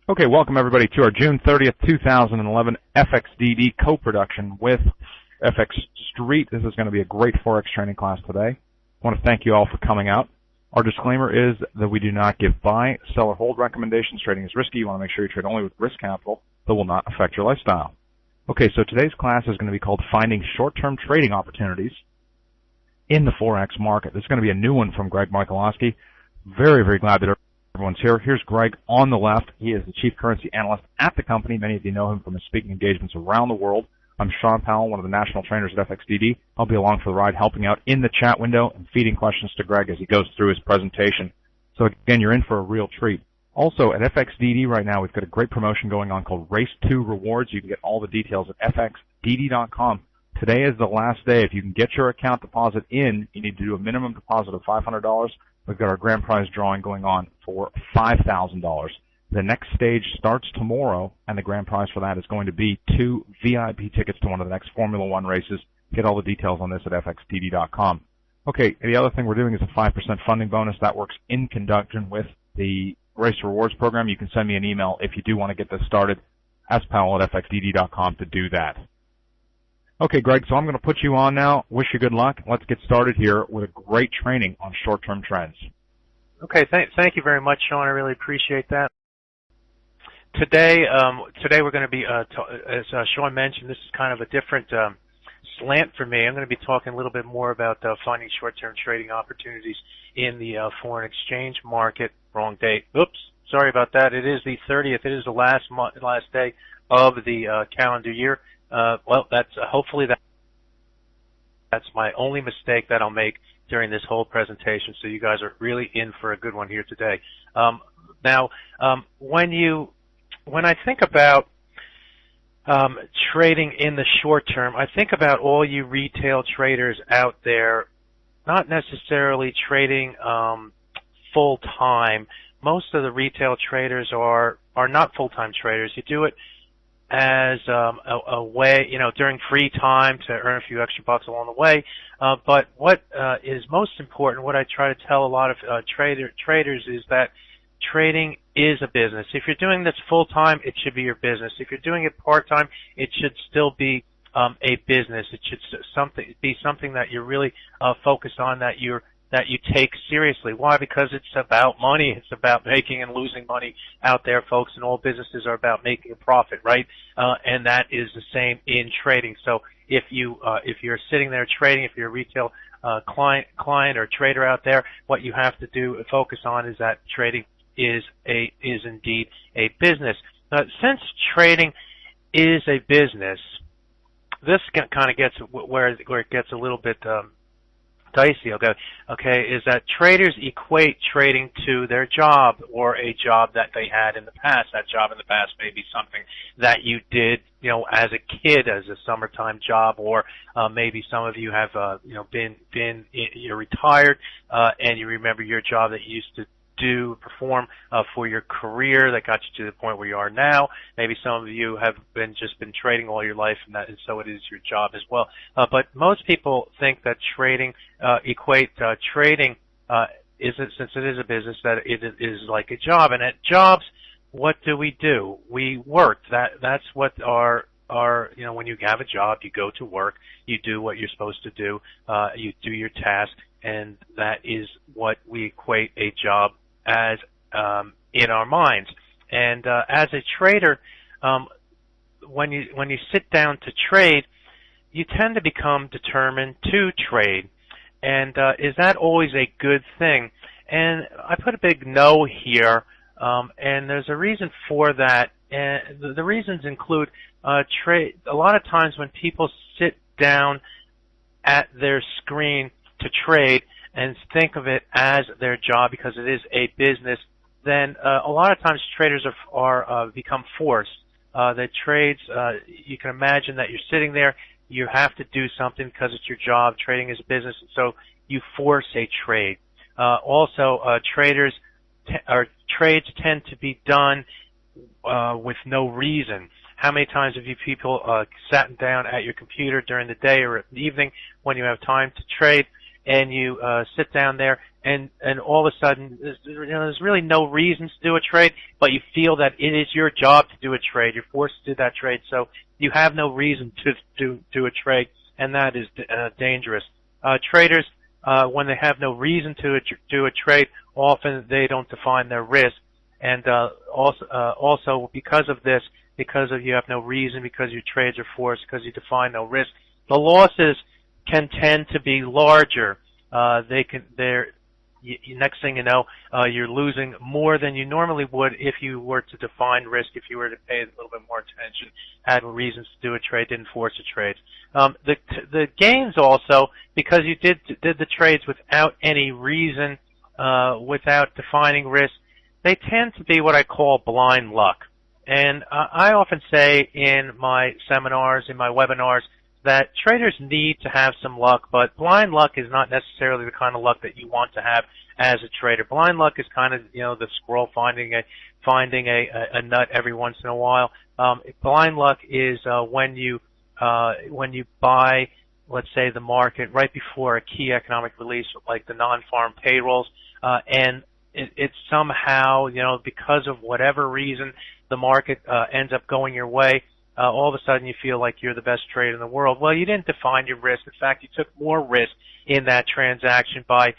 Okay, welcome everybody to our June 30th, 2011 FXDD co-production with FX Street. This is going to be a great Forex training class today. I want to thank you all for coming out. Our disclaimer is that we do not give buy, sell, or hold recommendations. Trading is risky. You want to make sure you trade only with risk capital that will not affect your lifestyle. Okay, so today's class is going to be called Finding Short-Term Trading Opportunities in the Forex Market. This is going to be a new one from Greg MIchalowski. Very, very glad that everyone's here. Here's Greg on the left. He is the Chief Currency Analyst at the company. Many of you know him from his speaking engagements around the world. I'm Sean Powell, one of the national trainers at FXDD. I'll be along for the ride, helping out in the chat window and feeding questions to Greg as he goes through his presentation. So again, you're in for a real treat. Also, at FXDD right now, we've got a great promotion going on called Race 2 Rewards. You can get all the details at fxdd.com. Today is the last day. If you can get your account deposit in, you need to do a minimum deposit of $500. We've got our grand prize drawing going on for $5,000. The next stage starts tomorrow, and the grand prize for that is going to be 2 VIP tickets to one of the next Formula One races. Get all the details on this at fxdd.com. Okay, the other thing we're doing is a 5% funding bonus. That works in conjunction with the Race Rewards program. You can send me an email if you do want to get this started. Ask Powell at fxdd.com to do that. Okay, Greg, so I'm going to put you on now. Wish you good luck. Let's get started here with a great training on short-term trends. Okay, thank you very much, Sean. I really appreciate that. Today we're going to be, as Sean mentioned, this is kind of a different slant for me. I'm going to be talking a little bit more about finding short-term trading opportunities in the foreign exchange market. Wrong date. Oops, sorry about that. It is the 30th. It is the last day of the calendar year. Well, that's hopefully that's my only mistake that I'll make during this whole presentation. So you guys are really in for a good one here today. Now, when I think about trading in the short term, I think about all you retail traders out there, not necessarily trading full time. Most of the retail traders are not full-time traders. You do it as a way, during free time to earn a few extra bucks along the way. But what is most important, what I try to tell a lot of traders is that trading is a business. If you're doing this full-time, it should be your business. If you're doing it part-time, it should still be a business. It should be something that you're really focused on, that you take seriously. Why? Because it's about money. It's about making and losing money out there, folks, and all businesses are about making a profit, right? And that is the same in trading. So if you're sitting there trading, if you're a retail client or trader out there, what you have to do focus on is that trading is indeed a business. Since trading is a business, this kind of gets where it gets a little bit dicey. Okay, is that traders equate trading to their job or a job that they had in the past. That job in the past may be something that you did, as a kid, as a summertime job, or maybe some of you have, you're retired and you remember your job that you used to perform for your career that got you to the point where you are now. Maybe some of you have just been trading all your life, and so it is your job as well. But most people think that trading equate trading since it is a business, that it is like a job. And at jobs, what do? We work. That's what when you have a job, you go to work, you do what you're supposed to do, you do your task, and that is what we equate a job as in our minds. And as a trader, when you sit down to trade, you tend to become determined to trade. And is that always a good thing? And I put a big no here, and there's a reason for that. And the reasons include a lot of times when people sit down at their screen to trade and think of it as their job because it is a business, then a lot of times traders are become forced. The trades, you can imagine that you're sitting there, you have to do something because it's your job. Trading is a business, and so you force a trade. Also, trades tend to be done with no reason. How many times have you people sat down at your computer during the day or at the evening when you have time to trade, and you sit down there, and all of a sudden there's really no reason to do a trade, but you feel that it is your job to do a trade. You're forced to do that trade, so you have no reason to do a trade, and that is dangerous. Traders, when they have no reason to do a trade, often they don't define their risk, and also because of this, because of you have no reason, because your trades are forced, because you define no risk, the losses can tend to be larger. Next thing you know, you're losing more than you normally would if you were to define risk, if you were to pay a little bit more attention, had reasons to do a trade, didn't force a trade. The gains also, because you did the trades without any reason, without defining risk, they tend to be what I call blind luck. And I often say in my seminars, in my webinars, that traders need to have some luck, but blind luck is not necessarily the kind of luck that you want to have as a trader. Blind luck is kind of, the squirrel finding a nut every once in a while. Blind luck is when you buy, let's say, the market right before a key economic release, like the non-farm payrolls, and it's somehow, because of whatever reason, the market ends up going your way. All of a sudden you feel like you're the best trader in the world. Well, you didn't define your risk. In fact, you took more risk in that transaction by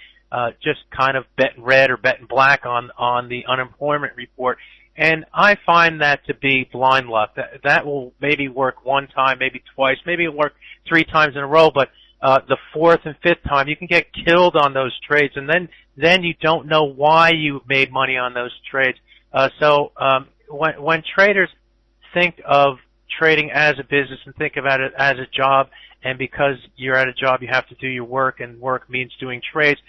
just kind of betting red or betting black on the unemployment report. And I find that to be blind luck. That will maybe work one time, maybe twice, maybe it'll work 3 times in a row, but the 4th and 5th time you can get killed on those trades, and then you don't know why you made money on those trades. So when traders think of trading as a business and think about it as a job, and because you're at a job you have to do your work, and work means doing trades,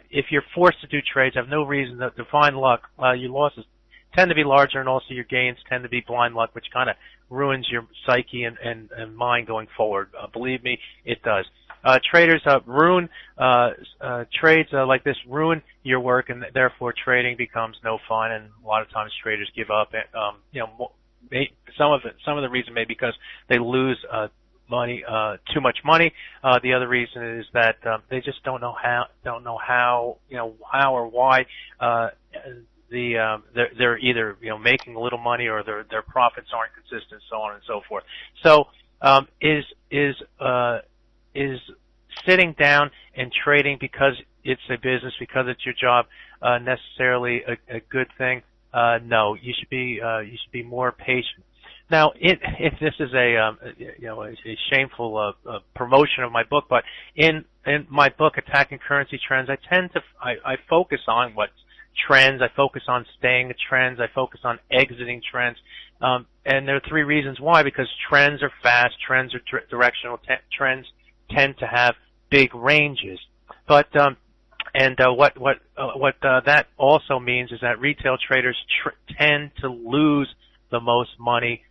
if you're forced to do trades, have no reason to define luck, your losses tend to be larger, and also your gains tend to be blind luck, which kind of ruins your psyche and mind going forward. Believe me, it does. Traders ruin trades like this ruin your work, and therefore trading becomes no fun, and a lot of times traders give up. Some of the reason may be because they lose too much money. The other reason is that they just don't know how or why they're either making a little money, or their profits aren't consistent, so on and so forth. So is sitting down and trading because it's a business, because it's your job, necessarily a good thing? No, you should be more patient. Now, if this is a shameful promotion of my book, but in my book, Attacking Currency Trends, I focus on what trends, I focus on staying at trends, I focus on exiting trends, and there are 3 reasons why. Because trends are fast, trends are directional, trends tend to have big ranges, but what that also means is that retail traders tend to lose the most money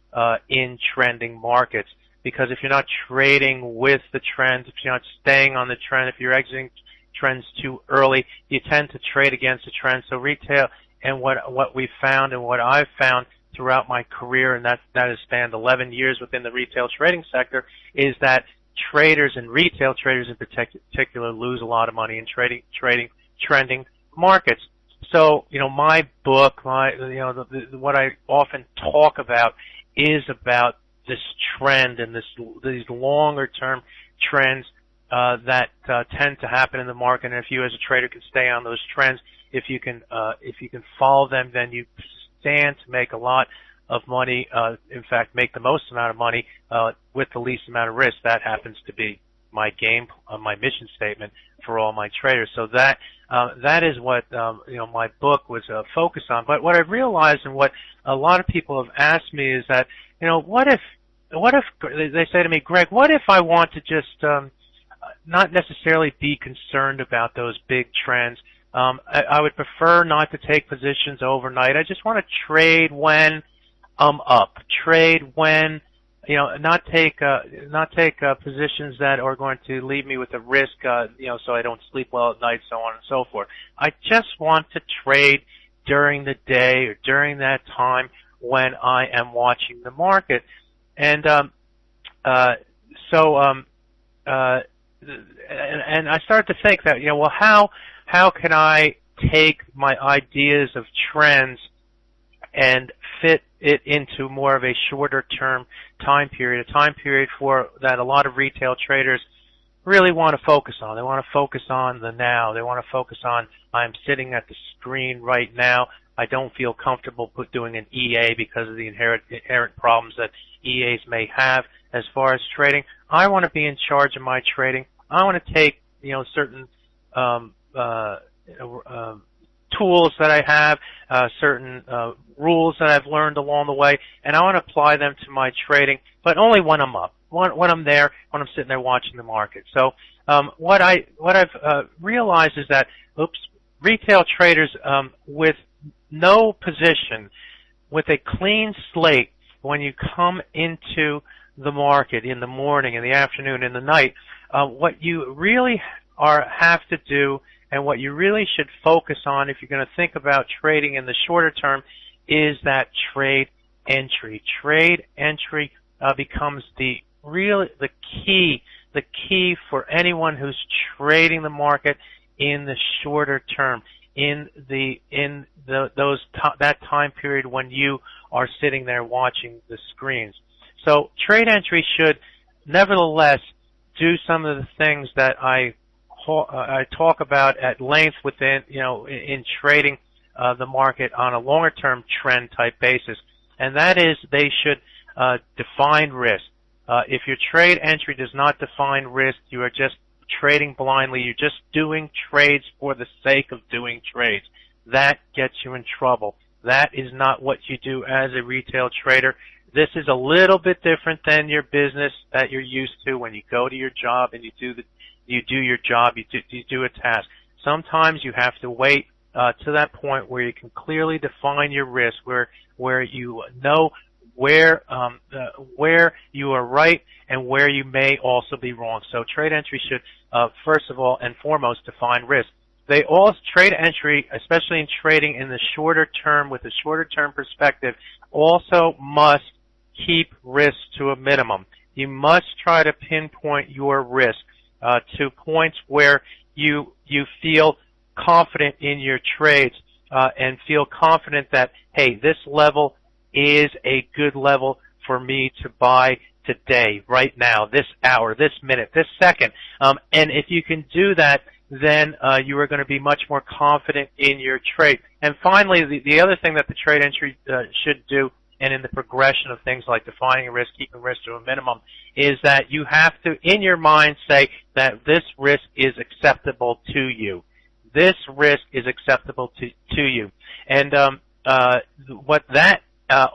in trending markets, because if you're not trading with the trends, if you're not staying on the trend, if you're exiting trends too early, you tend to trade against the trend. So retail, and what we found and what I've found throughout my career, and that has spanned 11 years within the retail trading sector, is that traders and retail traders in particular lose a lot of money in trending markets. So, my book, what I often talk about is about this trend and these longer term trends that tend to happen in the market. And if you as a trader can stay on those trends, if you can follow them, then you stand to make a lot of money, in fact, make the most amount of money with the least amount of risk. That happens to be my my mission statement for all my traders. So that is what my book was focused on. But what I've realized, and what a lot of people have asked me, is that what if they say to me, Greg, what if I want to just not necessarily be concerned about those big trends? I would prefer not to take positions overnight. I just want to trade when I'm up. Trade when, not take positions that are going to leave me with a risk, so I don't sleep well at night, so on and so forth. I just want to trade during the day or during that time when I am watching the market. And and I started to think that, well, how can I take my ideas of trends and fit it into more of a shorter term time period, a time period for that a lot of retail traders really want to focus on. They want to focus on the now. They want to focus on, I'm sitting at the screen right now. I don't feel comfortable doing an EA because of the inherent problems that EAs may have as far as trading. I want to be in charge of my trading. I want to take, certain tools that I have, certain rules that I've learned along the way, and I want to apply them to my trading, but only when I'm up, when I'm there, when I'm sitting there watching the market. So what I've realized is that, retail traders with no position, with a clean slate, when you come into the market in the morning, in the afternoon, in the night, what you really have to do, and what you really should focus on if you're going to think about trading in the shorter term, is that trade entry. Trade entry becomes the key for anyone who's trading the market in the shorter term, that time period when you are sitting there watching the screens. So trade entry should nevertheless do some of the things that I talk about at length within, in trading the market on a longer term trend type basis, and that is they should define risk. If your trade entry does not define risk, you are just trading blindly. You're just doing trades for the sake of doing trades. That gets you in trouble. That is not what you do as a retail trader. This is a little bit different than your business that you're used to when you go to your job and you do your job, you do a task. Sometimes you have to wait to that point where you can clearly define your risk, where you know where you are right and where you may also be wrong. So trade entry should first of all and foremost define risk. Trade entry, especially in trading in the shorter term with a shorter term perspective, also must keep risk to a minimum. You must try to pinpoint your risk to points where you feel confident in your trades and feel confident that, hey, this level is a good level for me to buy today, right now, this hour, this minute, this second. And if you can do that, then you are going to be much more confident in your trade. And finally, the other thing that the trade entry should do, and in the progression of things like defining risk, keeping risk to a minimum, is that you have to, in your mind, say that this risk is acceptable to you. This risk is acceptable to you. And what that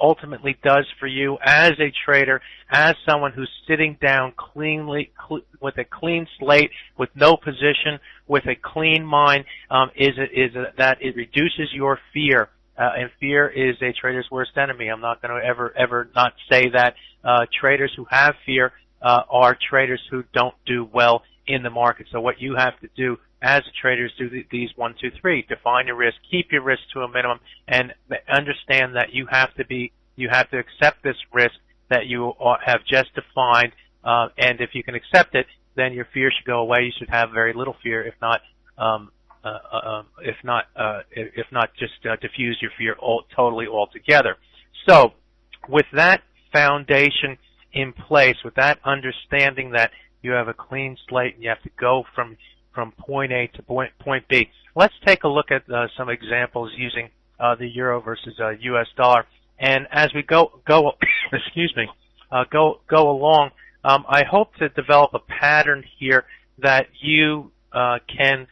ultimately does for you as a trader, as someone who's sitting down with a clean slate, with no position, with a clean mind, is that it reduces your fear. And fear is a trader's worst enemy. I'm not going to ever not say that traders who have fear are traders who don't do well in the market. So what you have to do as a trader is do these 1, 2, 3. Define your risk, keep your risk to a minimum, and understand that you have to accept this risk that you have just defined. And if you can accept it, then your fear should go away. You should have very little fear, if not just diffuse your fear totally altogether. So, with that foundation in place, with that understanding that you have a clean slate and you have to go from point A to point B, let's take a look at some examples using the euro versus U.S. dollar. And as we go along, I hope to develop a pattern here that you can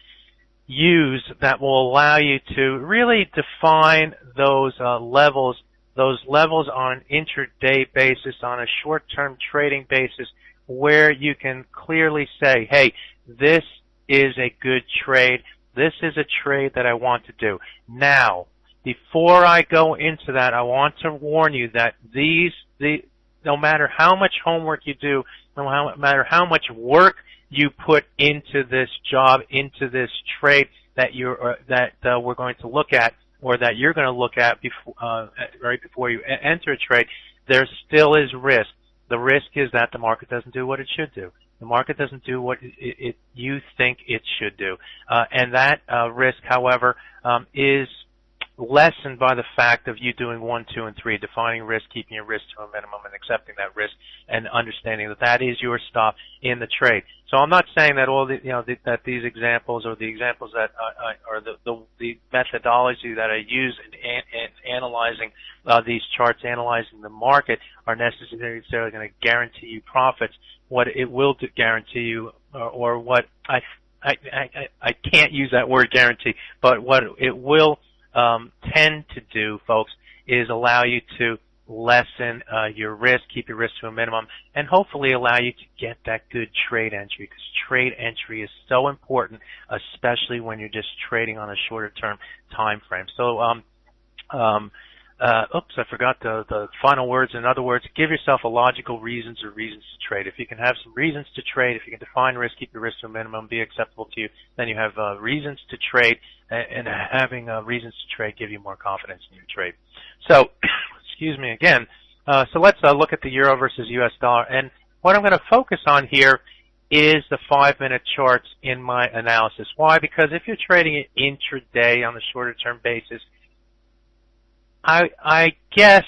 use that will allow you to really define those levels on an intraday basis, on a short-term trading basis, where you can clearly say, hey, this is a good trade. This is a trade that I want to do. Now, before I go into that, I want to warn you that no matter how much homework you do, no matter how much work you put into this job, into this trade that we're going to look at, or that you're going to look at right before you enter a trade, there still is risk. The risk is that the market doesn't do what it should do. The market doesn't do what you think it should do. And that risk, however, is lessened by the fact of you doing 1, 2, and 3, defining risk, keeping your risk to a minimum, and accepting that risk, and understanding that that is your stop in the trade. So I'm not saying that all the that these examples or the examples that or the methodology that I use in analyzing these charts, analyzing the market, are necessarily going to guarantee you profits. What it will guarantee you, or what I can't use that word guarantee, but what it will tend to do, folks, is allow you to lessen your risk, keep your risk to a minimum, and hopefully allow you to get that good trade entry, because trade entry is so important, especially when you're just trading on a shorter term time frame. So, oops, I forgot the final words. In other words, give yourself a logical reasons to trade. If you can have some reasons to trade, if you can define risk, keep your risk to a minimum, be acceptable to you, then you have reasons to trade, and having reasons to trade give you more confidence in your trade. So, excuse me again. So let's look at the euro versus US dollar. And what I'm going to focus on here is the 5-minute charts in my analysis. Why? Because if you're trading it intraday on the shorter term basis, I guess,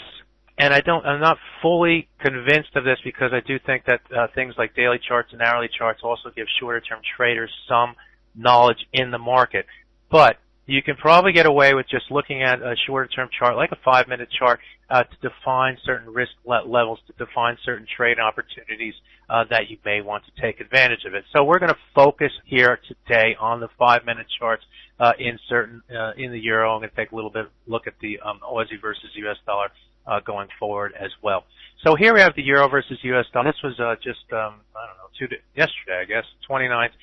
and I'm not fully convinced of this, because I do think that things like daily charts and hourly charts also give shorter term traders some knowledge in the market. But you can probably get away with just looking at a shorter term chart, like a 5-minute chart, to define certain risk levels, to define certain trade opportunities that you may want to take advantage of it. So we're going to focus here today on the 5-minute charts in the euro. I'm going to take a little bit look at the Aussie versus US dollar going forward as well. So here we have the euro versus US dollar. This was yesterday, I guess, 29th.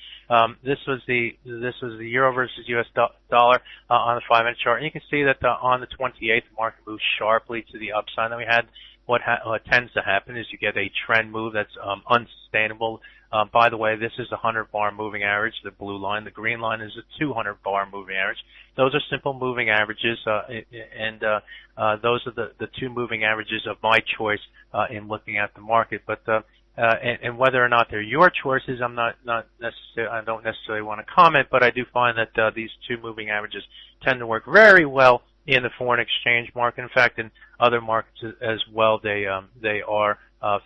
This was the euro versus US dollar on the 5-minute chart, and you can see that on the 28th, the market moved sharply to the upside. Then we had what tends to happen is you get a trend move that's unsustainable. By the way, this is a 100-bar moving average, the blue line. The green line is a 200-bar moving average. Those are simple moving averages, and those are the two moving averages of my choice in looking at the market. But and whether or not they're your choices, I don't necessarily want to comment, but I do find that these two moving averages tend to work very well in the foreign exchange market. In fact, in other markets as well, they are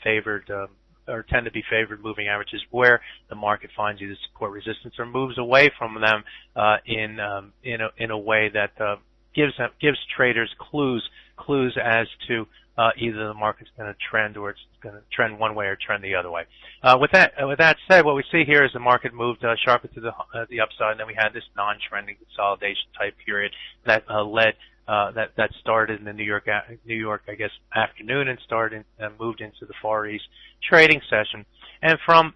favored or tend to be favored moving averages, where the market finds either support, resistance, or moves away from them in a way that gives traders clues as to either the market's going to trend, or it's going to trend one way or trend the other way. With that said, what we see here is the market moved sharply to the upside, and then we had this non-trending consolidation type period that that started in the New York, I guess, afternoon, and moved into the Far East trading session. And from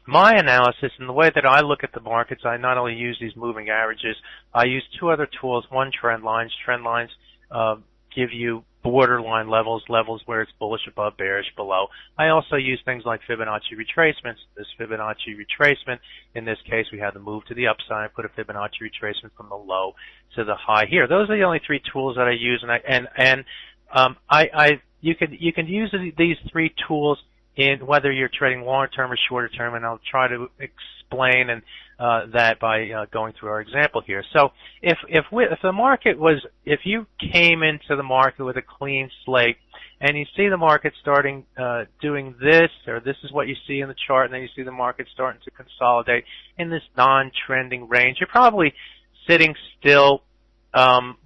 my analysis and the way that I look at the markets, I not only use these moving averages, I use two other tools. One, trend lines. Trend lines give you borderline levels where it's bullish above, bearish below. I also use things like Fibonacci retracements. This Fibonacci retracement, in this case, we had the move to the upside. I put a Fibonacci retracement from the low to the high here. Those are the only three tools that I use, you can use these three tools in whether you're trading long term or shorter term, and I'll try to explain that by going through our example here. So if the market was, if you came into the market with a clean slate and you see the market starting doing this, or this is what you see in the chart, and then you see the market starting to consolidate in this non-trending range, you're probably sitting still,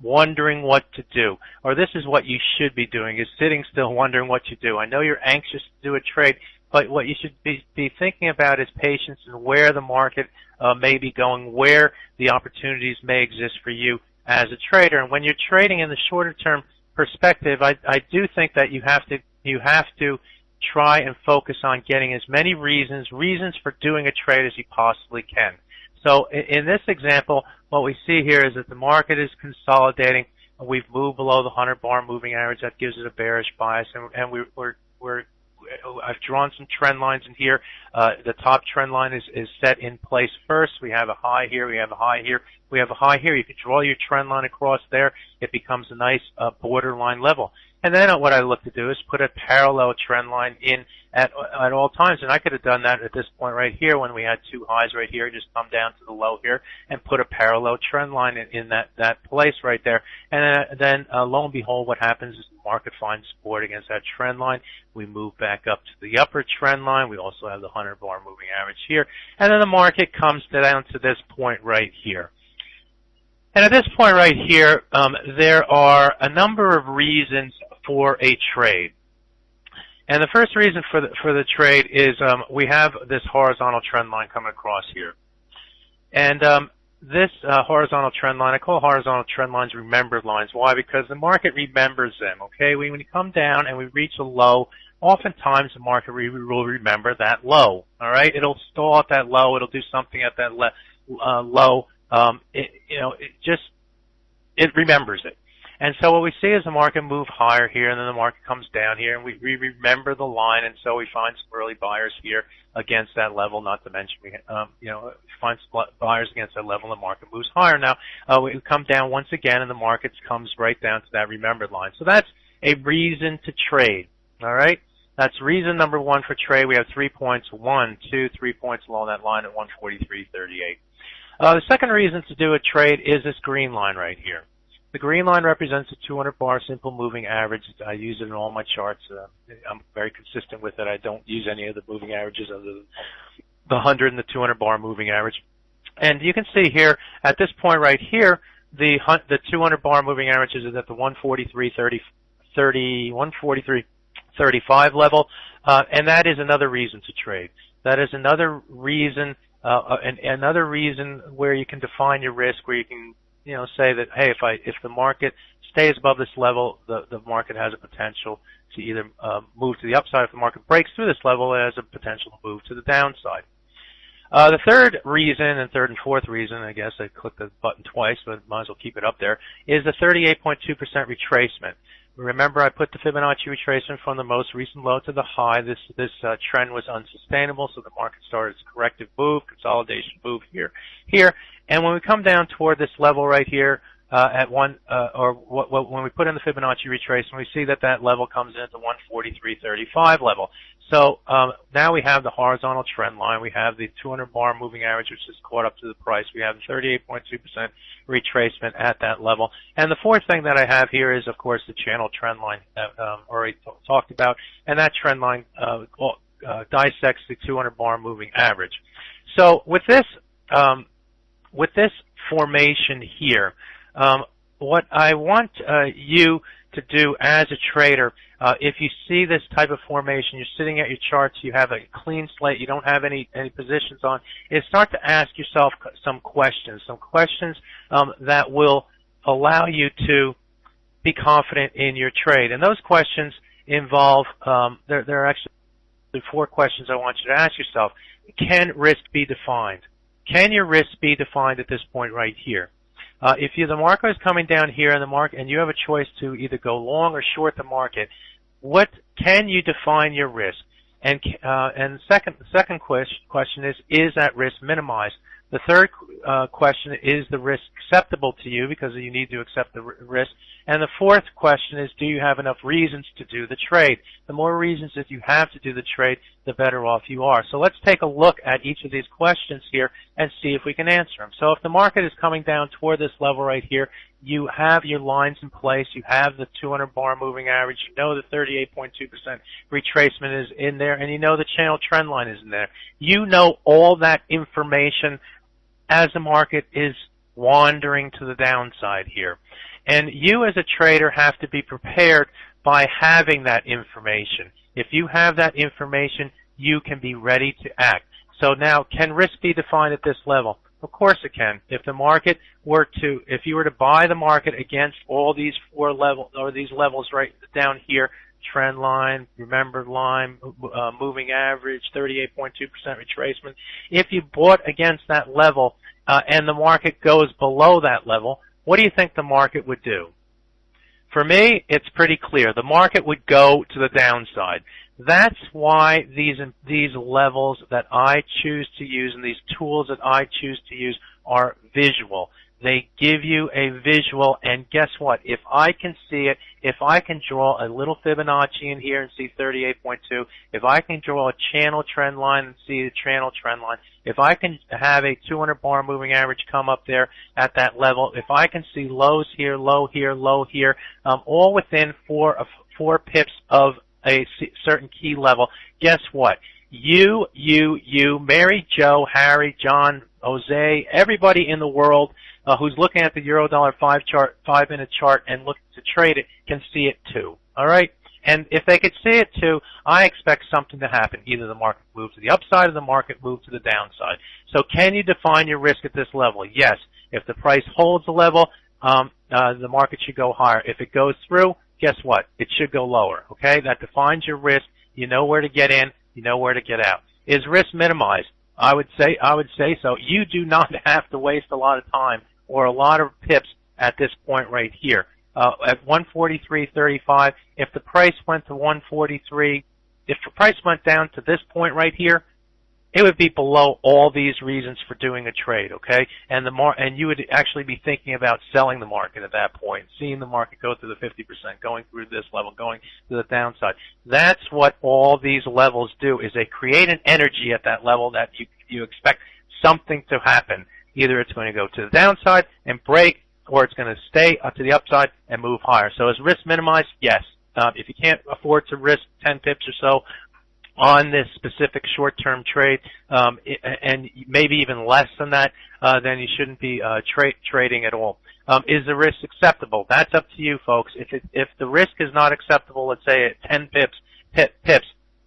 wondering what to do. Or this is what you should be doing, is sitting still wondering what to do. I know you're anxious to do a trade, but what you should be thinking about is patience and where the market may be going, where the opportunities may exist for you as a trader. And when you're trading in the shorter term perspective, I do think that you have to try and focus on getting as many reasons for doing a trade as you possibly can. So in this example, what we see here is that the market is consolidating. We've moved below the 100-bar moving average. That gives it a bearish bias, and I've drawn some trend lines in here. The top trend line is set in place first. We have a high here. We have a high here. We have a high here. You can draw your trend line across there. It becomes a nice borderline level. And then what I look to do is put a parallel trend line in at all times. And I could have done that at this point right here when we had two highs right here, just come down to the low here and put a parallel trend line in that place right there. And then lo and behold, what happens is the market finds support against that trend line. We move back up to the upper trend line. We also have the 100-bar moving average here. And then the market comes down to this point right here. And at this point right here, there are a number of reasons for a trade. And the first reason for the trade is we have this horizontal trend line coming across here. And this horizontal trend line, I call horizontal trend lines remembered lines. Why? Because the market remembers them, okay? When you come down and we reach a low, oftentimes the market will remember that low, all right? It'll stall at that low. It'll do something at that low. It remembers it. And so what we see is the market move higher here, and then the market comes down here, and we remember the line, and so we find some early buyers here against that level, not to mention we find some buyers against that level, and the market moves higher. Now, we come down once again, and the market comes right down to that remembered line. So that's a reason to trade, all right? That's reason number one for trade. We have 3 points, 1, 2, 3 points along that line at 143.38. The second reason to do a trade is this green line right here. The green line represents a 200-bar simple moving average. I use it in all my charts. I'm very consistent with it. I don't use any of the moving averages other than the 100 and the 200-bar moving average. And you can see here, at this point right here, the 200-bar moving average is at the 143.35 level, and that is another reason to trade. That is another reason, another reason where you can define your risk, where you can say that, hey, if the market stays above this level, the market has a potential to either move to the upside. If the market breaks through this level, it has a potential to move to the downside. The third reason, and third and fourth reason, I guess I clicked the button twice, but might as well keep it up there, is the 38.2% retracement. Remember, I put the Fibonacci retracement from the most recent low to the high. This trend was unsustainable, so the market started its corrective move, consolidation move here. And when we come down toward this level right here, when we put in the Fibonacci retracement, we see that level comes in at the 143.35 level. So now we have the horizontal trend line. We have the 200-bar moving average, which is caught up to the price. We have the 38.2% retracement at that level. And the fourth thing that I have here is, of course, the channel trend line that already talked about. And that trend line dissects the 200-bar moving average. So with this formation here, what I want you to do as a trader, if you see this type of formation, you're sitting at your charts, you have a clean slate, you don't have any positions on, is start to ask yourself some questions that will allow you to be confident in your trade. And those questions involve, there are actually 4 questions I want you to ask yourself. Can risk be defined? Can your risk be defined at this point right here? If the market is coming down here and you have a choice to either go long or short the market, what can you define your risk? And the second question is that risk minimized? The third question is the risk acceptable to you, because you need to accept the risk. And the fourth question is, do you have enough reasons to do the trade? The more reasons that you have to do the trade, the better off you are. So let's take a look at each of these questions here and see if we can answer them. So if the market is coming down toward this level right here, you have your lines in place, you have the 200-bar moving average, you know the 38.2% retracement is in there, and you know the channel trend line is in there. You know all that information as the market is wandering to the downside here. And you as a trader have to be prepared by having that information. If you have that information, you can be ready to act. So now, can risk be defined at this level? Of course it can. If you were to buy the market against all these 4 levels, or these levels right down here, trend line, remembered line, moving average, 38.2% retracement. If you bought against that level and the market goes below that level, what do you think the market would do? For me, it's pretty clear. The market would go to the downside. That's why these levels that I choose to use and these tools that I choose to use are visual. They give you a visual, and guess what? If I can see it, if I can draw a little Fibonacci in here and see 38.2, if I can draw a channel trend line and see the channel trend line, if I can have a 200 bar moving average come up there at that level, if I can see lows here, low here, low here, all within four pips of a certain key level, guess what? You, Mary, Joe, Harry, John, Jose, everybody in the world who's looking at the Euro-Dollar 5-minute chart and looking to trade it can see it too. All right? And if they could see it too, I expect something to happen. Either the market moves to the upside or the market moves to the downside. So can you define your risk at this level? Yes. If the price holds the level, the market should go higher. If it goes through, guess what? It should go lower. Okay? That defines your risk. You know where to get in. You know where to get out. Is risk minimized? I would say so. You do not have to waste a lot of time or a lot of pips at this point right here. At 143.35, if the price went to 143, if the price went down to this point right here, it would be below all these reasons for doing a trade, okay? And you would actually be thinking about selling the market at that point, seeing the market go through the 50%, going through this level, going to the downside. That's what all these levels do, is they create an energy at that level that you expect something to happen. Either it's going to go to the downside and break, or it's going to stay up to the upside and move higher. So is risk minimized? Yes. If you can't afford to risk 10 pips or so on this specific short-term trade, and maybe even less than that, then you shouldn't be trading at all. Is the risk acceptable? That's up to you, folks. If the risk is not acceptable, let's say at 10 pips,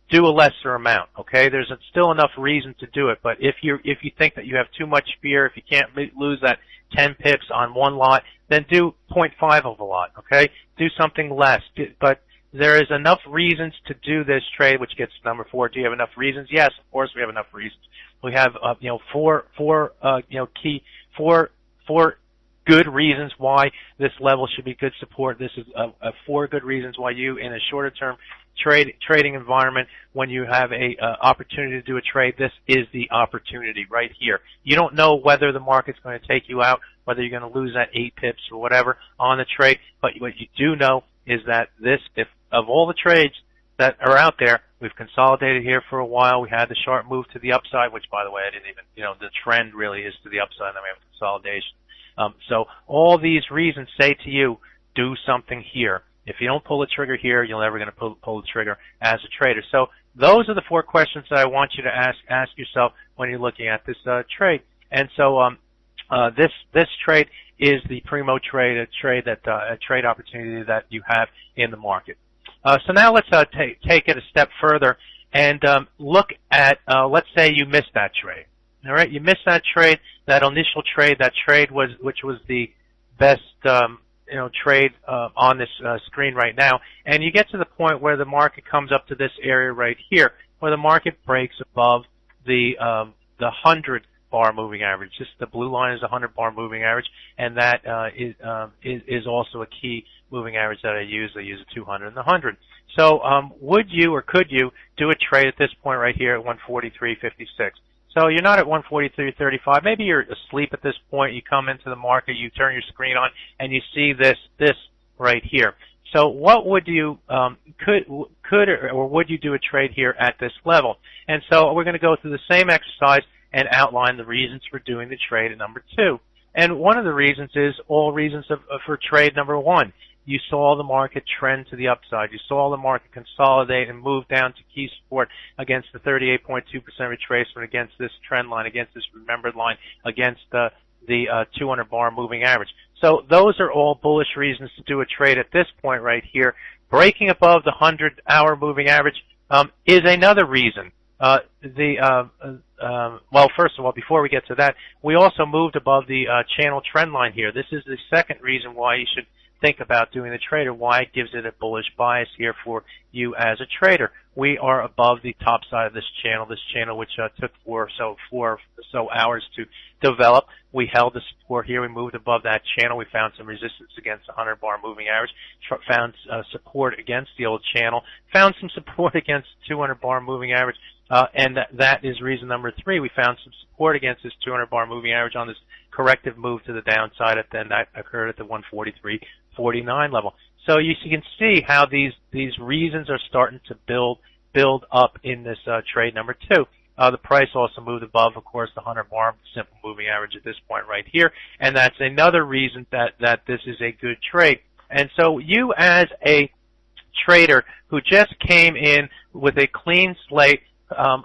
do a lesser amount. Okay, there's still enough reason to do it. But if you think that you have too much fear, if you can't lose that 10 pips on one lot, then do 0.5 of a lot. Okay, do something less. But there is enough reasons to do this trade, which gets to number 4. Do you have enough reasons? Yes, of course we have enough reasons. We have four good reasons why this level should be good support. This is 4 good reasons why you, in a shorter term trading environment, when you have a opportunity to do a trade, this is the opportunity right here. You don't know whether the market's going to take you out, whether you're going to lose that 8 pips or whatever on the trade, but what you do know is that if of all the trades that are out there, we've consolidated here for a while. We had the sharp move to the upside, which, by the way, I didn't even, the trend really is to the upside, and then we have consolidation. So all these reasons say to you, do something here. If you don't pull the trigger here, you're never going to pull the trigger as a trader. So those are the 4 questions that I want you to ask yourself when you're looking at this trade. And so this trade is the primo trade, a trade opportunity that you have in the market. So now let's take it a step further and look at, let's say you missed that trade. All right, you missed that trade, that initial trade. That trade which was the best trade on this screen right now, and you get to the point where the market comes up to this area right here, where the market breaks above the 100 bar moving average. The blue line is the 100 bar moving average, and that is also a key moving average that I use. I use the 200 and the 100. So would you or could you do a trade at this point right here at 143.56? So you're not at 143.35. Maybe you're asleep at this point. You come into the market, you turn your screen on, and you see this right here. So what would you could or would you do a trade here at this level? And so we're going to go through the same exercise and outline the reasons for doing the trade at number 2. And one of the reasons is all reasons for trade number 1. You saw the market trend to the upside. You saw the market consolidate and move down to key support against the 38.2% retracement, against this trend line, against this remembered line, against the 200 bar moving average. So those are all bullish reasons to do a trade at this point right here. Breaking above the 100-hour moving average is another reason. Well, first of all, before we get to that, we also moved above the channel trend line here. This is the second reason why you should think about doing the trade, or why it gives it a bullish bias here for you as a trader. We are above the top side of this channel which took 4 or so hours to develop. We held the support here. We moved above that channel. We found some resistance against the 100 bar moving average, found support against the old channel, found some support against 200 bar moving average, and that is reason number 3. We found some support against this 200-bar moving average on this corrective move to the downside, and that occurred at the 143.49 level. So you can see how these reasons are starting to build up in this trade number 2. The price also moved above, of course, the 100-bar simple moving average at this point right here, and that's another reason that this is a good trade. And so you, as a trader who just came in with a clean slate,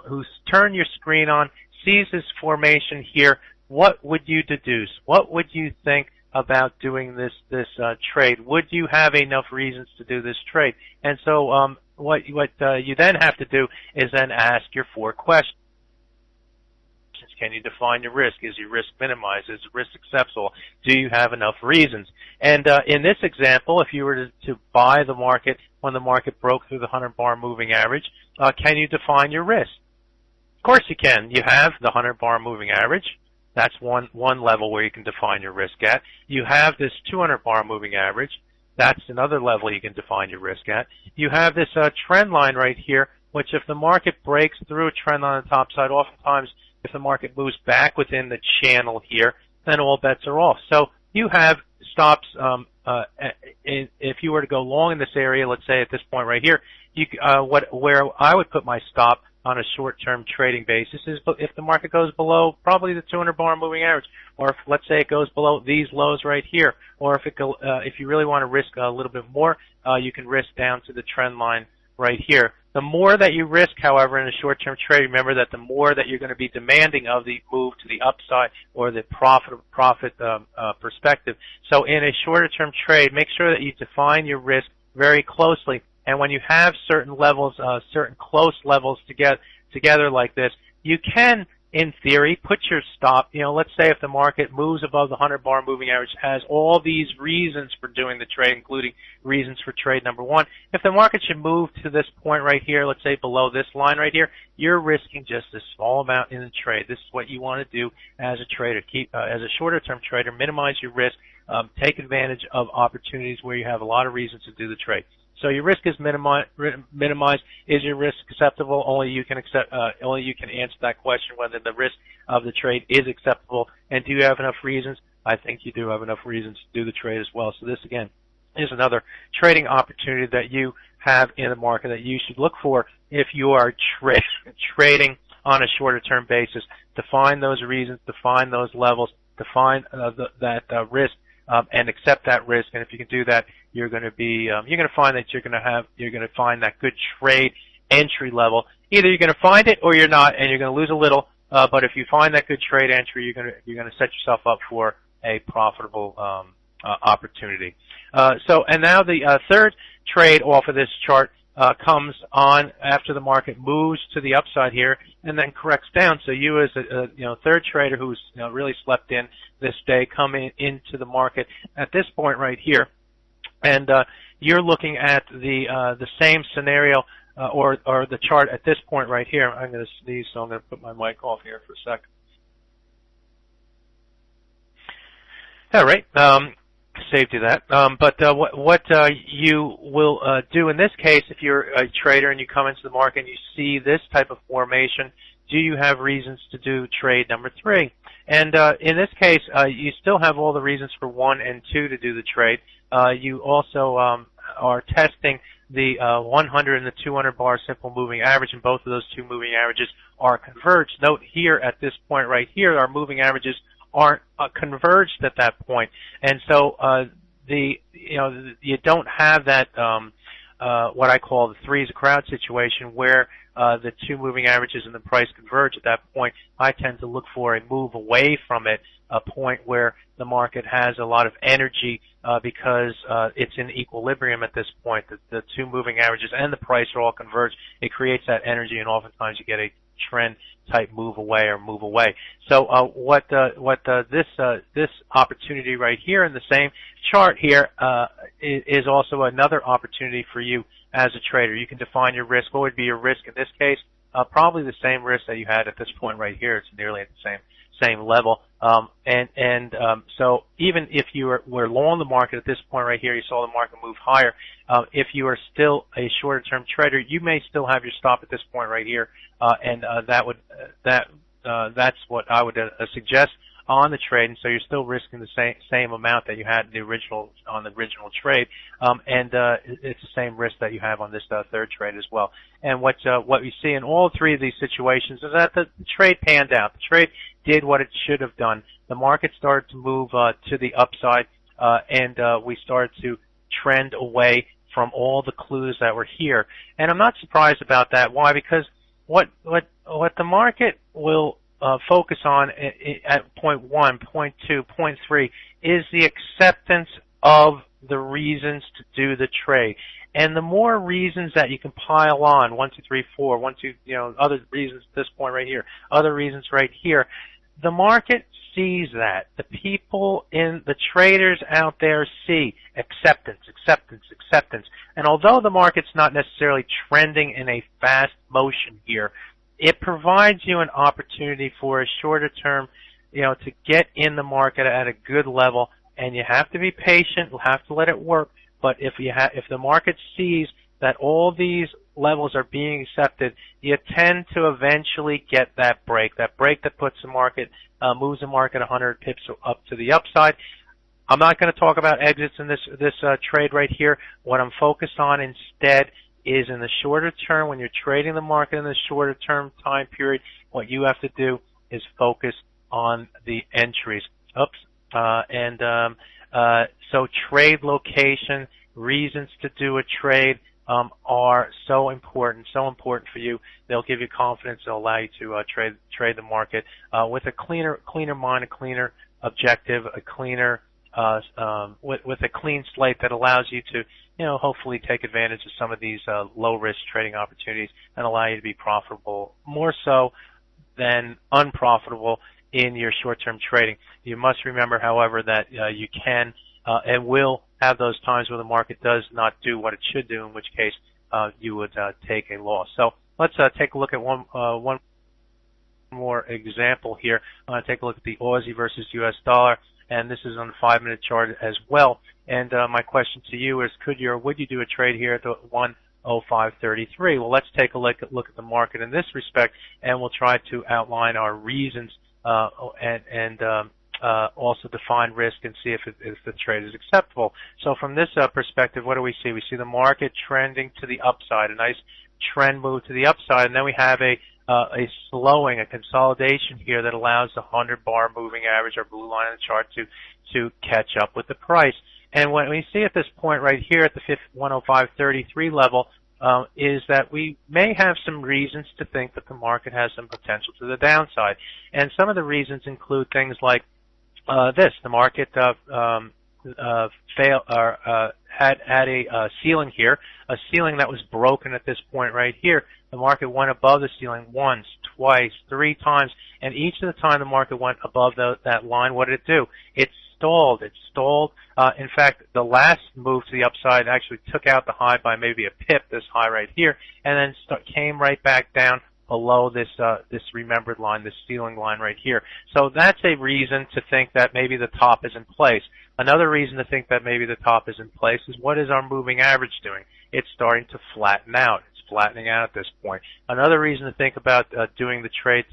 who's turned your screen on, sees this formation here, what would you deduce? What would you think about doing this trade? Would you have enough reasons to do this trade? And so what you then have to do is then ask your 4 questions. Can you define your risk? Is your risk minimized? Is the risk acceptable? Do you have enough reasons? And in this example, if you were to buy the market when the market broke through the 100-bar moving average, can you define your risk? Of course you can. You have the 100-bar moving average. That's one level where you can define your risk at. You have this 200-bar moving average. That's another level you can define your risk at. You have this trend line right here, which if the market breaks through a trend line on the top side, oftentimes if the market moves back within the channel here, then all bets are off. So you have stops. If you were to go long in this area, let's say at this point right here, where I would put my stop on a short-term trading basis is if the market goes below probably the 200-bar moving average, or if, let's say, it goes below these lows right here, or if you really want to risk a little bit more, you can risk down to the trend line right here. The more that you risk, however, in a short-term trade, remember that the more that you're going to be demanding of the move to the upside or the profit perspective. So in a shorter-term trade, make sure that you define your risk very closely. And when you have certain levels, certain close levels together like this, you can, in theory, put your stop. Let's say if the market moves above the 100-bar moving average, has all these reasons for doing the trade, including reasons for trade number 1. If the market should move to this point right here, let's say below this line right here, you're risking just a small amount in the trade. This is what you want to do as a trader. As a shorter-term trader, minimize your risk. Take advantage of opportunities where you have a lot of reasons to do the trade. So your risk is minimized. Is your risk acceptable? Only you can answer that question, whether the risk of the trade is acceptable. And do you have enough reasons? I think you do have enough reasons to do the trade as well. So this, again, is another trading opportunity that you have in the market that you should look for if you are trading on a shorter term basis. Define those reasons, define those levels, define that risk, and accept that risk. And if you can do that, you're going to find that you're going to find that good trade entry level. Either you're going to find it or you're not, and you're going to lose a little. But if you find that good trade entry, you're going to set yourself up for a profitable opportunity. And now the third trade off of this chart comes on after the market moves to the upside here and then corrects down. So you, as a third trader who's really slept in this day, come into the market at this point right here, and you're looking at the same scenario or the chart at this point right here. I'm going to sneeze, so I'm going to put my mic off here for a second. All right. Saved you that. But what you will do in this case, if you're a trader and you come into the market and you see this type of formation, do you have reasons to do trade number 3? And in this case, you still have all the reasons for 1 and 2 to do the trade. You also are testing the 100 and the 200 bar simple moving average, and both of those two moving averages are converged. Note here at this point right here, our moving averages aren't converged at that point, and so you don't have that what I call the three is a crowd situation where the two moving averages and the price converge at that point. I tend to look for a move away from it, a point where the market has a lot of energy because it's in equilibrium at this point. The two moving averages and the price are all converged. It creates that energy, and oftentimes you get a trend type move away or move away. So this opportunity right here in the same chart here is also another opportunity for you as a trader. You can define your risk. What would be your risk in this case? Probably the same risk that you had at this point right here. It's nearly at the same level. So even if you were long the market at this point right here, you saw the market move higher. If you are still a shorter term trader, you may still have your stop at this point right here, that's what I would suggest on the trade, and so you're still risking the same amount that you had on the original trade, it's the same risk that you have on this third trade as well. And what we see in all three of these situations is that the trade panned out. The trade did what it should have done. The market started to move to the upside, and we started to trend away from all the clues that were here. And I'm not surprised about that. Why? Because what the market will focus on at point 1, point 2, point 3 is the acceptance of the reasons to do the trade. And the more reasons that you can pile on, 1, 2, 3, 4, 1, 2, other reasons at this point right here, other reasons right here, the market sees that. The people the traders out there see acceptance, acceptance, acceptance. And although the market's not necessarily trending in a fast motion here, it provides you an opportunity for a shorter term, to get in the market at a good level, and you have to be patient, you'll have to let it work, but if the market sees that all these levels are being accepted, you tend to eventually get that break that puts the market, moves the market 100 pips up to the upside. I'm not going to talk about exits in this trade right here. What I'm focused on instead is in the shorter term, when you're trading the market in the shorter term time period, what you have to do is focus on the entries. So trade location, reasons to do a trade are so important for you. They'll give you confidence. They'll allow you to trade the market with a cleaner mind, a cleaner objective, a cleaner with a clean slate that allows you to hopefully take advantage of some of these low risk trading opportunities and allow you to be profitable more so than unprofitable in your short term trading. You must remember, however, that you can and will have those times where the market does not do what it should do, in which case you would take a loss. So let's take a look at one more example here. I want to take a look at the Aussie versus US dollar, and this is on the 5-minute chart as well. And my question to you is, would you do a trade here at the 105.33? Well, let's take a look at the market in this respect, and we'll try to outline our reasons and also define risk and see if the trade is acceptable. So from this perspective, what do we see? We see the market trending to the upside, a nice trend move to the upside, and then we have a slowing, a consolidation here that allows the 100-bar moving average, our blue line on the chart, to catch up with the price. And what we see at this point right here at the 105.33 level is that we may have some reasons to think that the market has some potential to the downside. And some of the reasons include things like this. The market had a ceiling here, a ceiling that was broken at this point right here. The market went above the ceiling once, twice, 3 times, and each of the time the market went above that line, what did it do? It stalled. In fact, the last move to the upside actually took out the high by maybe a pip, this high right here, and then came right back down below this remembered line, this ceiling line right here. So that's a reason to think that maybe the top is in place. Another reason to think that maybe the top is in place is, what is our moving average doing? It's starting to flatten out. It's flattening out at this point. Another reason to think about doing the trade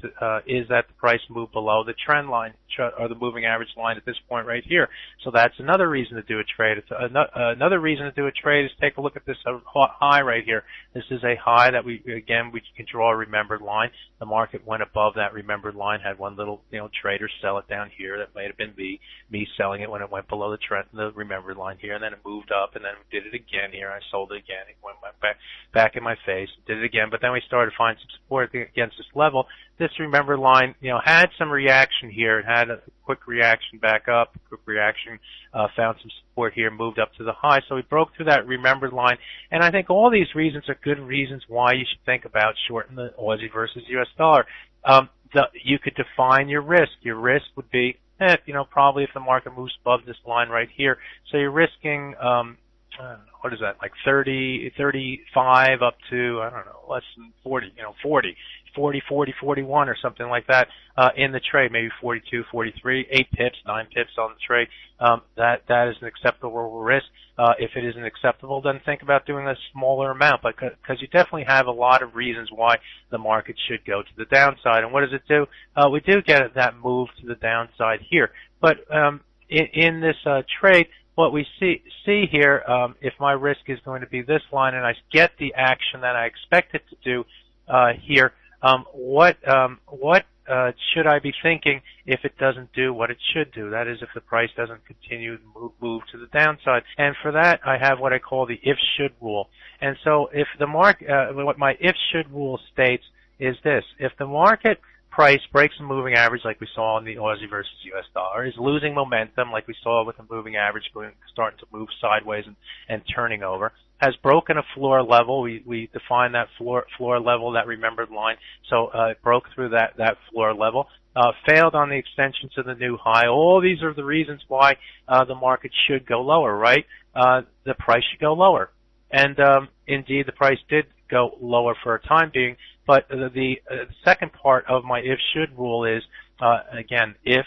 is that the price moved below the trend line or the moving average line at this point right here. So that's another reason to do a trade. Another reason to do a trade is take a look at this high right here. This is a high that we can draw a remembered line. The market went above that remembered line, had one little trader sell it down here. That might have been me selling it when it went below the remembered line here, and then it moved up, and then we did it again here. I sold it again. It went back in my face, did it again, but then we started to find some support against this level. This remembered line, had some reaction here. It had a quick reaction back up, quick reaction, found some support here, moved up to the high. So we broke through that remembered line, and I think all these reasons are good reasons why you should think about shorting the Aussie versus US dollar. You could define your risk. Your risk would be, probably if the market moves above this line right here. So you're risking, what is that, like 30, 35 up to, I don't know, less than 40, 40. 40, 40, 41 or something like that in the trade, maybe 42, 43, 8 pips, 9 pips on the trade. That is an acceptable risk. If it isn't acceptable, then think about doing a smaller amount, because you definitely have a lot of reasons why the market should go to the downside. And what does it do? We do get that move to the downside here. But in this trade, what we see here, if my risk is going to be this line and I get the action that I expect it to do here, what should I be thinking if it doesn't do what it should do? That is, if the price doesn't continue to move to the downside. And for that, I have what I call the if-should rule. And so if the market, what my if-should rule states is this: if the market price breaks the moving average like we saw in the Aussie versus US dollar, is losing momentum like we saw with the moving average starting to move sideways and turning over, has broken a floor level. We define that floor level, that remembered line. So it broke through that floor level, failed on the extension to the new high. All these are the reasons why the market should go lower, right? The price should go lower. And indeed, the price did go lower for a time being. But the second part of my if-should rule is, again, if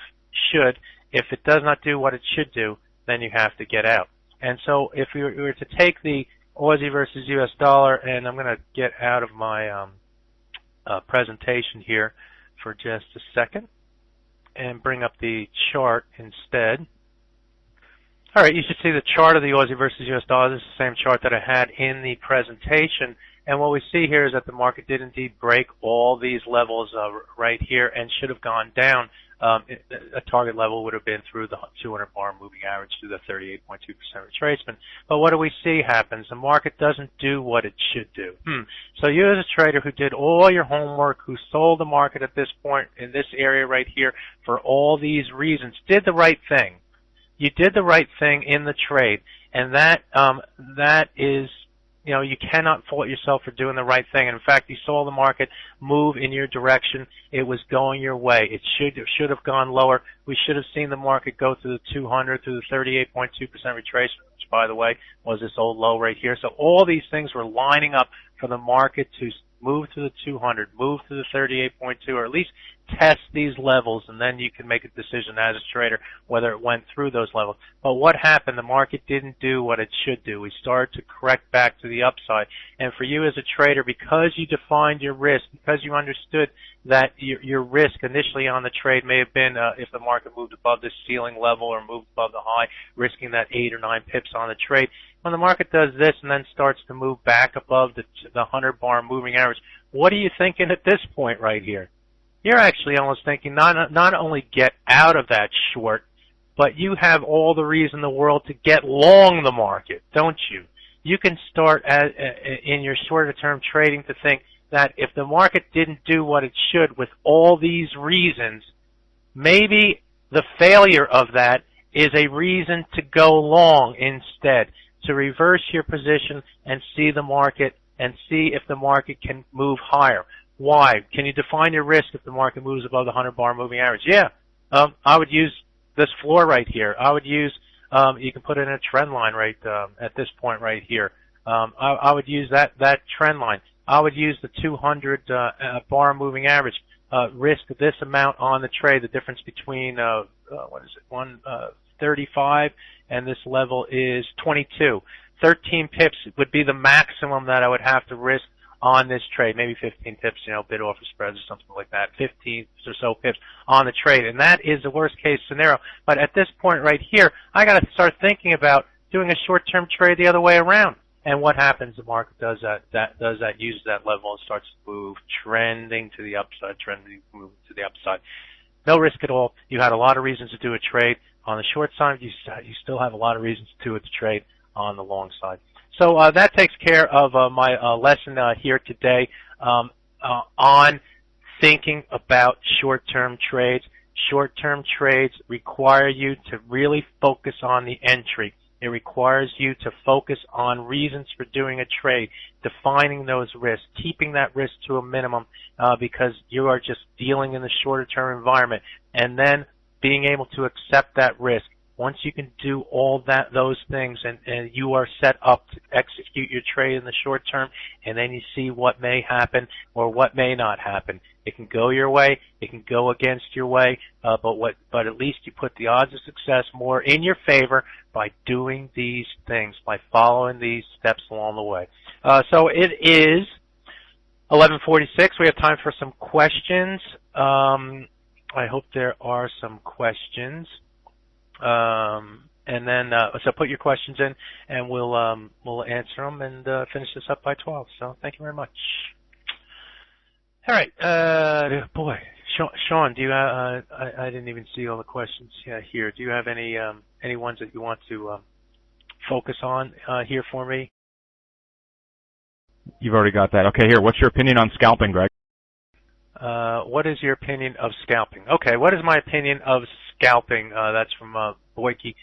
it does not do what it should do, then you have to get out. And so if we were to take the Aussie versus US dollar, and I'm going to get out of my presentation here for just a second and bring up the chart instead. All right, you should see the chart of the Aussie versus US dollar. This is the same chart that I had in the presentation. And what we see here is that the market did indeed break all these levels right here and should have gone down. A target level would have been through the 200-bar moving average through the 38.2% retracement. But what do we see happens? The market doesn't do what it should do. So you as a trader who did all your homework, who sold the market at this point in this area right here for all these reasons, did the right thing. You did the right thing in the trade, and that is, you cannot fault yourself for doing the right thing. And in fact, you saw the market move in your direction. It was going your way. It should have gone lower. We should have seen the market go through the 200, through the 38.2% retracement, which, by the way, was this old low right here. So all these things were lining up for the market to move to the 200, move to the 38.2, or at least test these levels, and then you can make a decision as a trader whether it went through those levels. But what happened? The market didn't do what it should do. We started to correct back to the upside. And for you as a trader, because you defined your risk, because you understood that your risk initially on the trade may have been if the market moved above this ceiling level or moved above the high, risking that 8 or 9 pips on the trade. When the market does this and then starts to move back above the 100-bar moving average, what are you thinking at this point right here? You're actually almost thinking not only get out of that short, but you have all the reason in the world to get long the market, don't you? You can start in your shorter-term trading to think that if the market didn't do what it should with all these reasons, maybe the failure of that is a reason to go long instead, to reverse your position and see the market and see if the market can move higher. Why? Can you define your risk if the market moves above the 100-bar moving average? Yeah. I would use this floor right here. I would use, you can put it in a trend line right at this point right here. I would use that trend line. I would use the 200-bar moving average. Risk this amount on the trade. The difference between, 135 and this level is 22. 13 pips would be the maximum that I would have to risk on this trade, maybe 15 pips, bid offer spreads or something like that, 15 or so pips on the trade. And that is the worst case scenario. But at this point right here, I got to start thinking about doing a short-term trade the other way around. And what happens? The market does that, uses that level and starts to move, trending to the upside, No risk at all. You had a lot of reasons to do a trade. On the short side, you still have a lot of reasons to do a trade on the long side. So that takes care of my lesson here today on thinking about short-term trades. Short-term trades require you to really focus on the entry. It requires you to focus on reasons for doing a trade, defining those risks, keeping that risk to a minimum because you are just dealing in the shorter-term environment, and then being able to accept that risk once you can do all those things, and you are set up to execute your trade in the short term, and then you see what may happen or what may not happen. It can go your way, it can go against your way, but at least you put the odds of success more in your favor by doing these things, by following these steps along the way. So it is 11:46. We have time for some questions. I hope there are some questions. And then, so put your questions in, and we'll answer them and finish this up by 12. So thank you very much. All right, boy, Sean, do you? I didn't even see all the questions here. Do you have any ones that you want to focus on here for me? You've already got that. Okay, here. What's your opinion on scalping, Greg? What is your opinion of scalping? Okay, what is my opinion of scalping? That's from Boyke.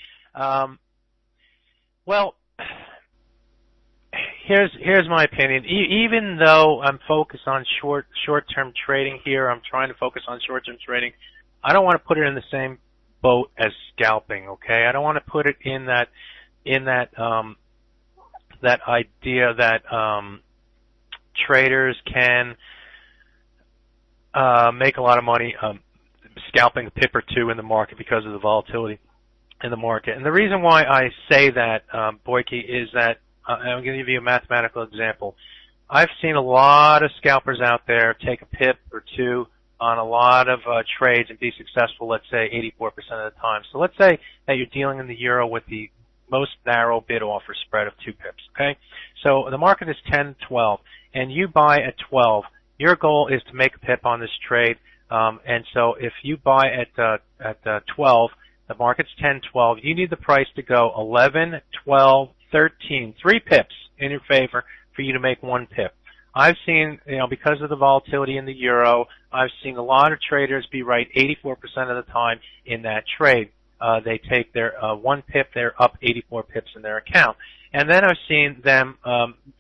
Well, here's my opinion. Even though I'm focused on short-term trading here, I'm trying to focus on short-term trading. I don't want to put it in the same boat as scalping. Okay, I don't want to put it in that idea that traders can make a lot of money scalping a pip or two in the market because of the volatility in the market. And the reason why I say that, Boyke, is that I'm going to give you a mathematical example. I've seen a lot of scalpers out there take a pip or two on a lot of trades and be successful, let's say 84% of the time. So let's say that you're dealing in the euro with the most narrow bid-offer spread of 2 pips, okay? So the market is 10-12, and you buy at 12. Your goal is to make a pip on this trade, and so if you buy at 12, the market's 10-12, you need the price to go 11, 12, 13, 3 pips in your favor for you to make 1 pip. I've seen, because of the volatility in the euro, I've seen a lot of traders be right 84% of the time in that trade. They take their 1 pip, they're up 84 pips in their account. And then I've seen them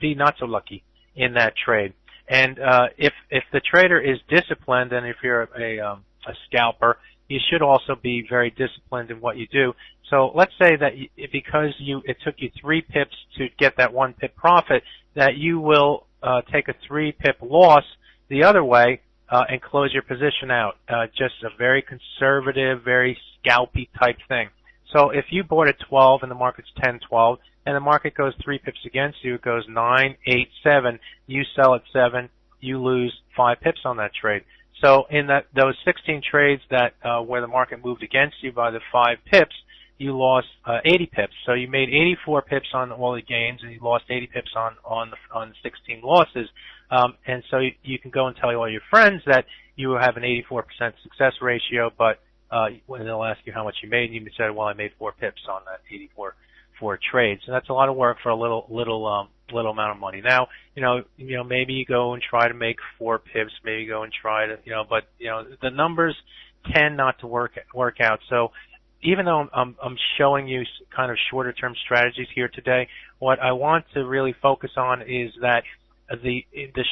be not so lucky in that trade. And if the trader is disciplined, and if you're a scalper, you should also be very disciplined in what you do. So let's say that because it took you 3 pips to get that 1 pip profit, that you will take a 3 pip loss the other way and close your position out. Just a very conservative, very scalpy type thing. So if you bought at 12 and the market's 10-12, and the market goes 3 pips against you, it goes 9, 8, 7, you sell at 7, you lose 5 pips on that trade. So in those 16 trades that where the market moved against you by the 5 pips, you lost 80 pips. So you made 84 pips on all the gains, and you lost 80 pips on the 16 losses. And so you can go and tell all your friends that you have an 84% success ratio, but when they'll ask you how much you made, and you said, well, I made 4 pips on that 84 trades. And that's a lot of work for a little amount of money. Now, maybe you go and try to make 4 pips, maybe you go and try to, but the numbers tend not to work out. So even though I'm showing you kind of shorter term strategies here today, what I want to really focus on is that the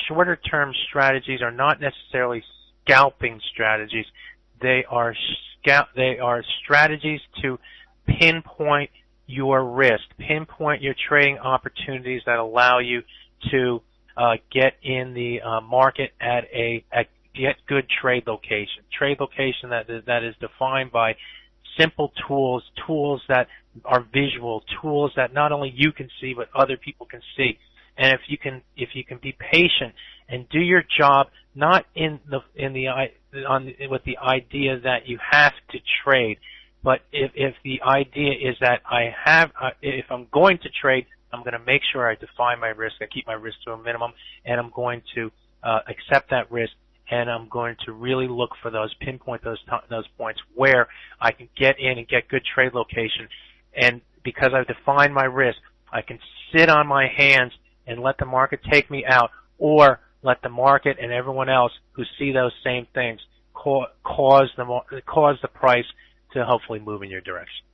shorter term strategies are not necessarily scalping strategies. They are strategies to pinpoint your risk, pinpoint your trading opportunities that allow you to get in the market at get good trade location that is defined by simple tools that are visual, tools that not only you can see but other people can see. And if you can be patient and do your job, not with the idea that you have to trade, but if the idea is that if I'm going to trade, I'm going to make sure I define my risk, I keep my risk to a minimum, and I'm going to accept that risk, and I'm going to really look for pinpoint those points where I can get in and get good trade location. And because I've defined my risk, I can sit on my hands and let the market take me out, or let the market and everyone else who see those same things cause the price to hopefully move in your direction.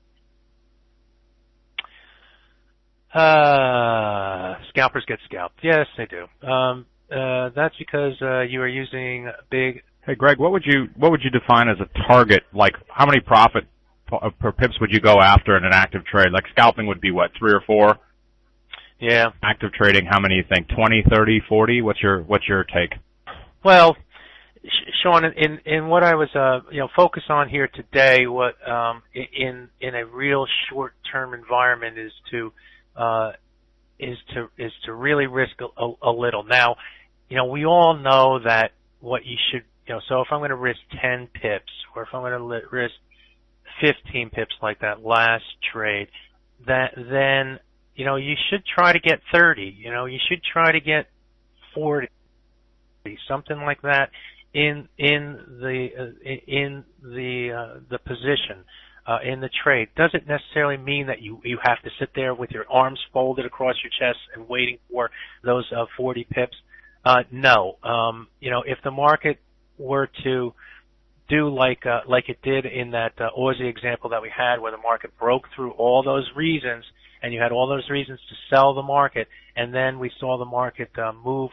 Scalpers get scalped. Yes, they do. That's because you are using big. Hey, Greg, what would you define as a target? Like, how many profit per pips would you go after in an active trade? Like scalping would be what, 3 or 4? Yeah. Active trading, how many you think? 20, 30, 40? What's your take? Well, Sean, in what I was focused on here today, what in a real short-term environment is to really risk a little. Now, we all know that what you should, so if I'm going to risk 10 pips, or if I'm going to risk 15 pips like that last trade, then you should try to get 30. You should try to get 40, something like that in the position in the trade. Doesn't necessarily mean that you have to sit there with your arms folded across your chest and waiting for those 40 pips. No. If the market were to do like it did in that Aussie example that we had, where the market broke through all those reasons, and you had all those reasons to sell the market, and then we saw the market move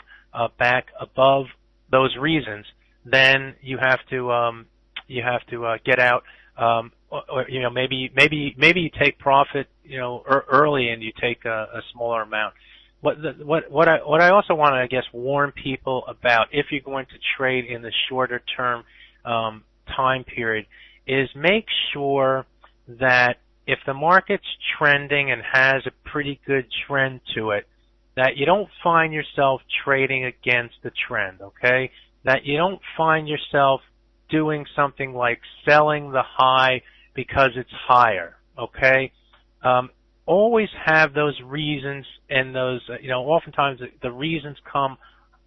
back above those reasons, then you have to get out, or maybe you take profit early, and you take a smaller amount. What I also want to, I guess, warn people about, if you're going to trade in the shorter term time period, is make sure that if the market's trending and has a pretty good trend to it, that you don't find yourself trading against the trend, okay? That you don't find yourself doing something like selling the high because it's higher, okay? Always have those reasons, and those, oftentimes the reasons come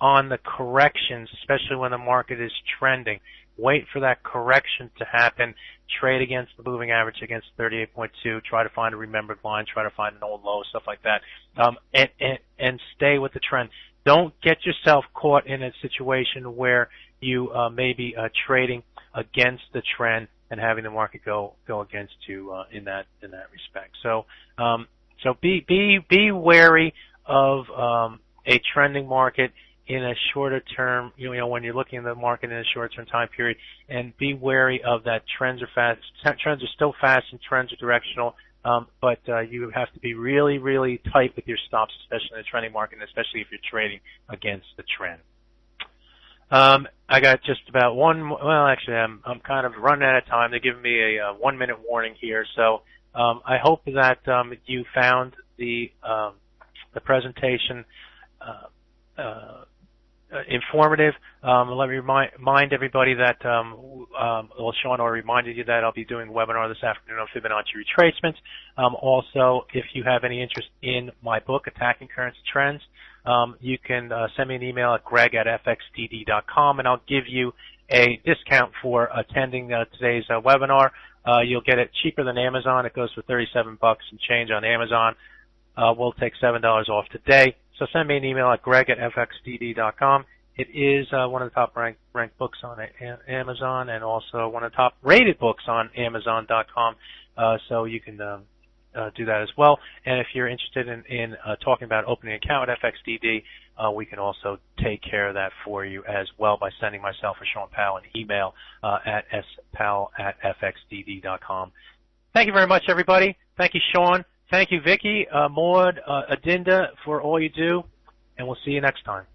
on the corrections, especially when the market is trending. Wait for that correction to happen. Trade against the moving average, against 38.2. Try to find a remembered line. Try to find an old low, stuff like that. And stay with the trend. Don't get yourself caught in a situation where you may be trading against the trend and having the market go against you in that respect. So be wary of a trending market in a shorter term, when you're looking at the market in a short term time period, and be wary of that. Trends are fast. Trends are still fast, and trends are directional. But you have to be really, really tight with your stops, especially in the trending market, and especially if you're trading against the trend. I got just about I'm kind of running out of time. They're giving me a 1-minute warning here, so I hope that you found the presentation informative. Let me remind everybody that Sean already reminded you that I'll be doing a webinar this afternoon on Fibonacci retracements. Also, if you have any interest in my book, Attacking Currency Trends, you can send me an email at greg@fxdd.com, and I'll give you a discount for attending today's webinar. You'll get it cheaper than Amazon. It goes for $37 and change on Amazon. We'll take $7 off today. So send me an email at greg@fxdd.com. It is one of the top ranked books on Amazon, and also one of the top rated books on Amazon.com. So you can do that as well. And if you're interested in talking about opening an account at FXDD, we can also take care of that for you as well by sending myself or Sean Powell an email at spowell@fxdd.com. Thank you very much, everybody. Thank you, Sean. Thank you, Vicky, Maud, Adinda, for all you do, and we'll see you next time.